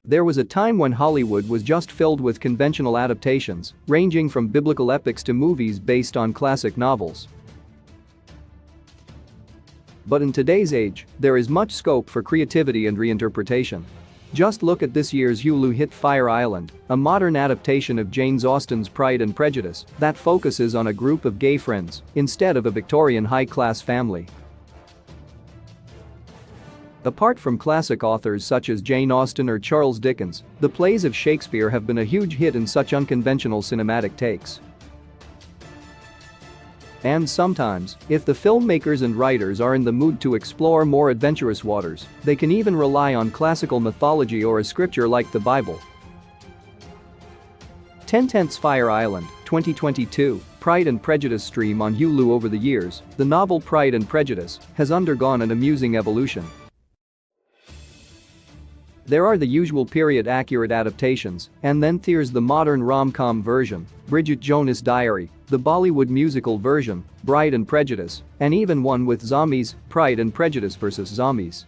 There was a time when Hollywood was just filled with conventional adaptations, ranging from biblical epics to movies based on classic novels. But in today's age, there is much scope for creativity and reinterpretation. Just look at this year's Hulu hit Fire Island, a modern adaptation of Jane Austen's Pride and Prejudice that focuses on a group of gay friends instead of a Victorian high-class family. Apart from classic authors such as Jane Austen or Charles Dickens, the plays of Shakespeare have been a huge hit in such unconventional cinematic takes. And sometimes, if the filmmakers and writers are in the mood to explore more adventurous waters, they can even rely on classical mythology or a scripture like the Bible. 10 Fire Island, 2022, Pride and Prejudice stream on Hulu. Over the years, the novel Pride and Prejudice has undergone an amusing evolution. There are the usual period-accurate adaptations, and then there's the modern rom-com version, Bridget Jonas' Diary, the Bollywood musical version, Bride and Prejudice, and even one with zombies, Pride and Prejudice vs. Zombies.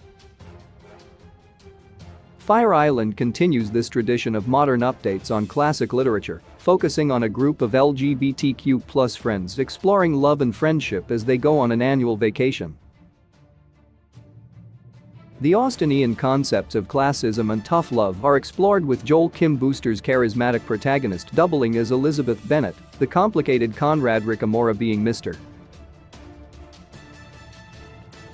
Fire Island continues this tradition of modern updates on classic literature, focusing on a group of LGBTQ+ friends exploring love and friendship as they go on an annual vacation. The Austenian concepts of classism and tough love are explored, with Joel Kim Booster's charismatic protagonist doubling as Elizabeth Bennet, the complicated Conrad Ricamora being Mr.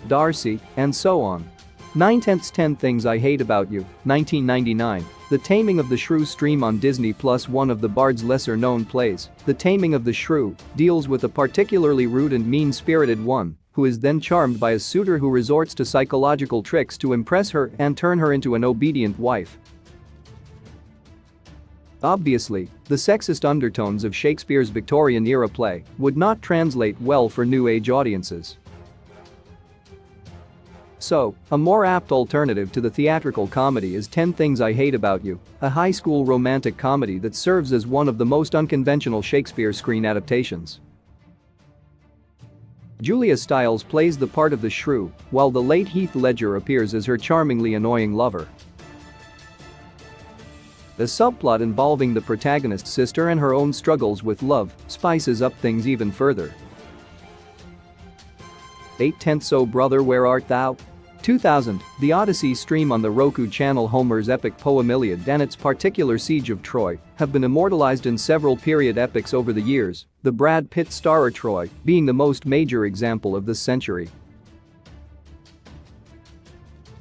Darcy, and so on. 10 Things I Hate About You, 1999, The Taming of the Shrew stream on Disney+. One of the Bard's lesser-known plays, The Taming of the Shrew, deals with a particularly rude and mean-spirited one who is then charmed by a suitor who resorts to psychological tricks to impress her and turn her into an obedient wife. Obviously, the sexist undertones of Shakespeare's Victorian-era play would not translate well for new age audiences. So, a more apt alternative to the theatrical comedy is 10 Things I Hate About You, a high school romantic comedy that serves as one of the most unconventional Shakespeare screen adaptations. Julia Stiles plays the part of the shrew, while the late Heath Ledger appears as her charmingly annoying lover. The subplot involving the protagonist's sister and her own struggles with love spices up things even further. 8 So Brother, Where Art Thou? 2000, the Odyssey stream on the Roku channel. Homer's epic poem Iliad and its particular Siege of Troy have been immortalized in several period epics over the years, the Brad Pitt starrer Troy being the most major example of this century.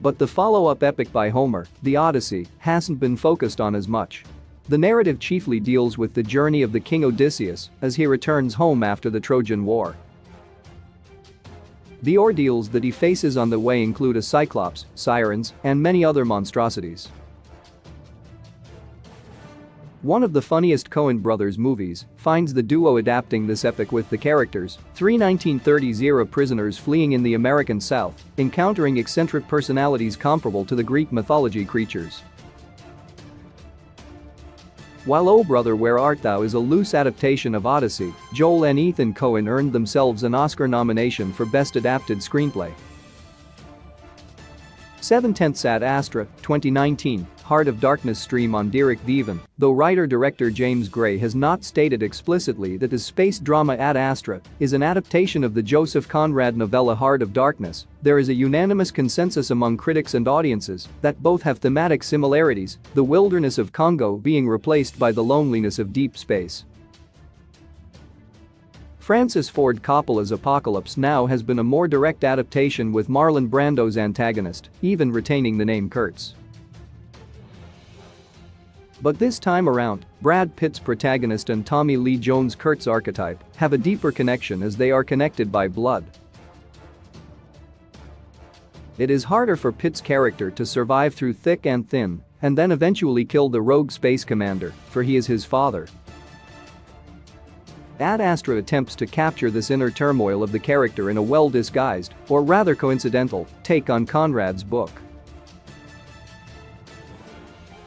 But the follow-up epic by Homer, the Odyssey, hasn't been focused on as much. The narrative chiefly deals with the journey of the king Odysseus as he returns home after the Trojan War. The ordeals that he faces on the way include a cyclops, sirens, and many other monstrosities. One of the funniest Coen brothers movies finds the duo adapting this epic, with the characters, three 1930s-era prisoners fleeing in the American South, encountering eccentric personalities comparable to the Greek mythology creatures. While Oh Brother, Where Art Thou is a loose adaptation of Odyssey, Joel and Ethan Coen earned themselves an Oscar nomination for Best Adapted Screenplay. 7 Ad Astra, 2019, Heart of Darkness stream on Derek Deven. Though writer-director James Gray has not stated explicitly that his space drama Ad Astra is an adaptation of the Joseph Conrad novella Heart of Darkness, there is a unanimous consensus among critics and audiences that both have thematic similarities, the wilderness of Congo being replaced by the loneliness of deep space. Francis Ford Coppola's Apocalypse Now has been a more direct adaptation, with Marlon Brando's antagonist even retaining the name Kurtz. But this time around, Brad Pitt's protagonist and Tommy Lee Jones' Kurtz archetype have a deeper connection, as they are connected by blood. It is harder for Pitt's character to survive through thick and thin and then eventually kill the rogue space commander, for he is his father. Ad Astra attempts to capture this inner turmoil of the character in a well-disguised, or rather coincidental, take on Conrad's book.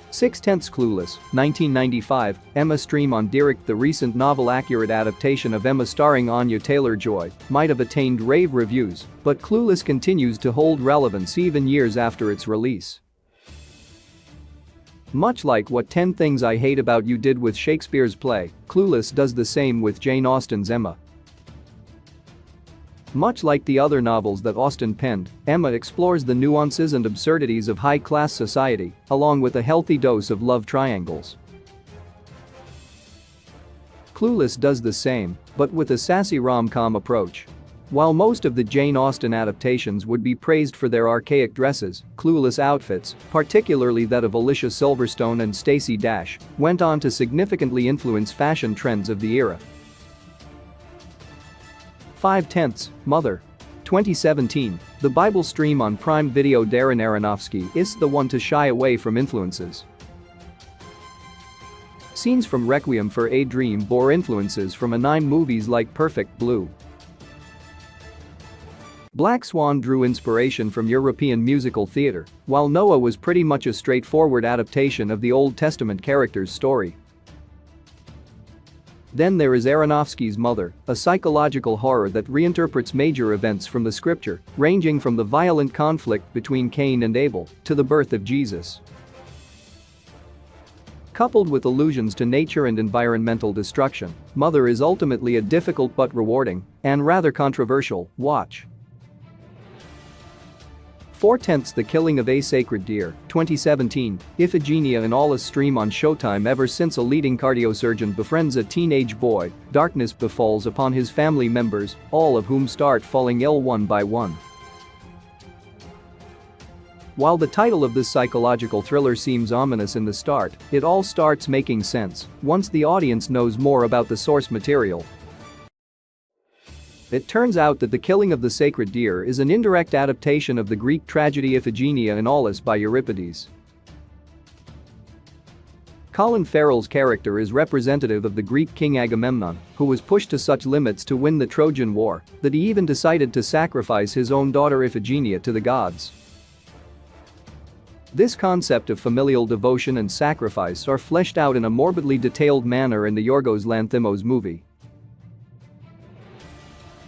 6 Clueless, 1995, Emma stream on Derek. The recent novel-accurate adaptation of Emma starring Anya Taylor-Joy might have attained rave reviews, but Clueless continues to hold relevance even years after its release. Much like what 10 Things I Hate About You did with Shakespeare's play, Clueless does the same with Jane Austen's Emma. Much like the other novels that Austen penned, Emma explores the nuances and absurdities of high-class society, along with a healthy dose of love triangles. Clueless does the same, but with a sassy rom-com approach. While most of the Jane Austen adaptations would be praised for their archaic dresses, Clueless outfits, particularly that of Alicia Silverstone and Stacey Dash, went on to significantly influence fashion trends of the era. 5/10, Mother. 2017, the Bible stream on Prime Video. Darren Aronofsky is the one to shy away from influences. Scenes from Requiem for a Dream bore influences from A9 movies like Perfect Blue. Black Swan drew inspiration from European musical theater, while Noah was pretty much a straightforward adaptation of the Old Testament character's story. Then there is Aronofsky's Mother, a psychological horror that reinterprets major events from the scripture, ranging from the violent conflict between Cain and Abel to the birth of Jesus. Coupled with allusions to nature and environmental destruction, Mother is ultimately a difficult but rewarding, and rather controversial, watch. 4/10, The Killing of a Sacred Deer, 2017, Iphigenia in Aulis stream on Showtime. Ever since a leading cardiosurgeon befriends a teenage boy, darkness befalls upon his family members, all of whom start falling ill one by one. While the title of this psychological thriller seems ominous in the start, it all starts making sense once the audience knows more about the source material. It turns out that The Killing of the Sacred Deer is an indirect adaptation of the Greek tragedy Iphigenia in Aulis by Euripides. Colin Farrell's character is representative of the Greek king Agamemnon, who was pushed to such limits to win the Trojan War that he even decided to sacrifice his own daughter Iphigenia to the gods. This concept of familial devotion and sacrifice are fleshed out in a morbidly detailed manner in the Yorgos Lanthimos movie.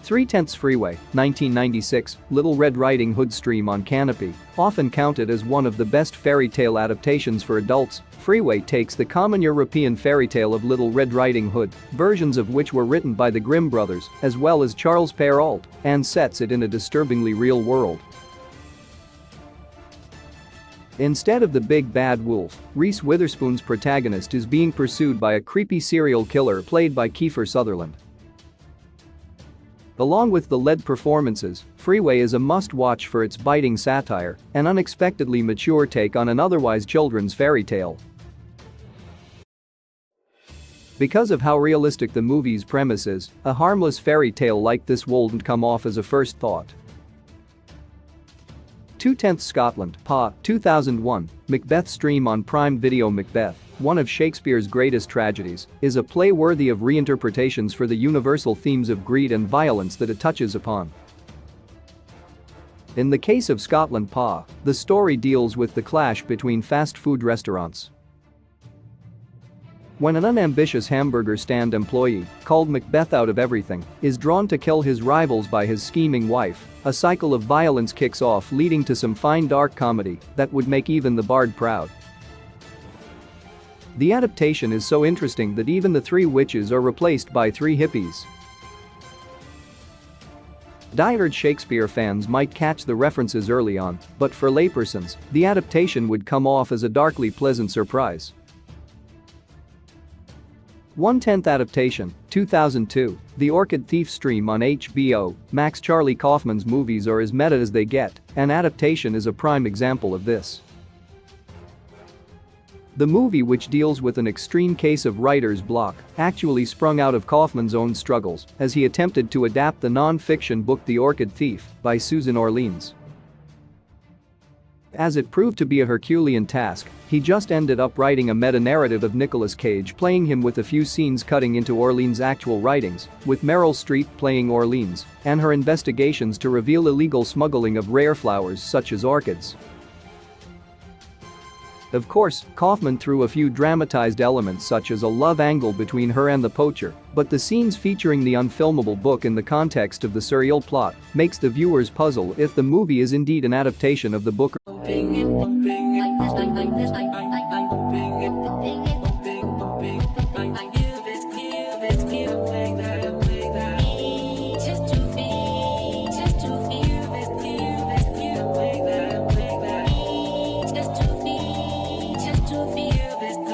3/10, Freeway, 1996, Little Red Riding Hood stream on Canopy. Often counted as one of the best fairy tale adaptations for adults, Freeway takes the common European fairy tale of Little Red Riding Hood, versions of which were written by the Grimm brothers, as well as Charles Perrault, and sets it in a disturbingly real world. Instead of the big bad wolf, Reese Witherspoon's protagonist is being pursued by a creepy serial killer played by Kiefer Sutherland. Along with the lead performances, Freeway is a must-watch for its biting satire, an unexpectedly mature take on an otherwise children's fairy tale. Because of how realistic the movie's premise is, a harmless fairy tale like this wouldn't come off as a first thought. 2/10, Scotland, Pa, 2001, Macbeth stream on Prime Video. Macbeth, one of Shakespeare's greatest tragedies, is a play worthy of reinterpretations for the universal themes of greed and violence that it touches upon. In the case of Scotland, Pa, the story deals with the clash between fast food restaurants. When an unambitious hamburger stand employee, called Macbeth out of everything, is drawn to kill his rivals by his scheming wife, a cycle of violence kicks off, leading to some fine dark comedy that would make even the bard proud. The adaptation is so interesting that even the three witches are replaced by three hippies. Die-hard Shakespeare fans might catch the references early on, but for laypersons, the adaptation would come off as a darkly pleasant surprise. 1/10 Adaptation, 2002, The Orchid Thief stream on HBO. Max. Charlie Kaufman's movies are as meta as they get, and Adaptation is a prime example of this. The movie, which deals with an extreme case of writer's block, actually sprung out of Kaufman's own struggles as he attempted to adapt the non-fiction book The Orchid Thief by Susan Orleans. As it proved to be a Herculean task, he just ended up writing a meta-narrative of Nicolas Cage playing him, with a few scenes cutting into Orleans' actual writings, with Meryl Streep playing Orleans, and her investigations to reveal illegal smuggling of rare flowers such as orchids. Of course, Kaufman threw a few dramatized elements such as a love angle between her and the poacher, but the scenes featuring the unfilmable book in the context of the surreal plot makes the viewers puzzle if the movie is indeed an adaptation of the book. Just to feel this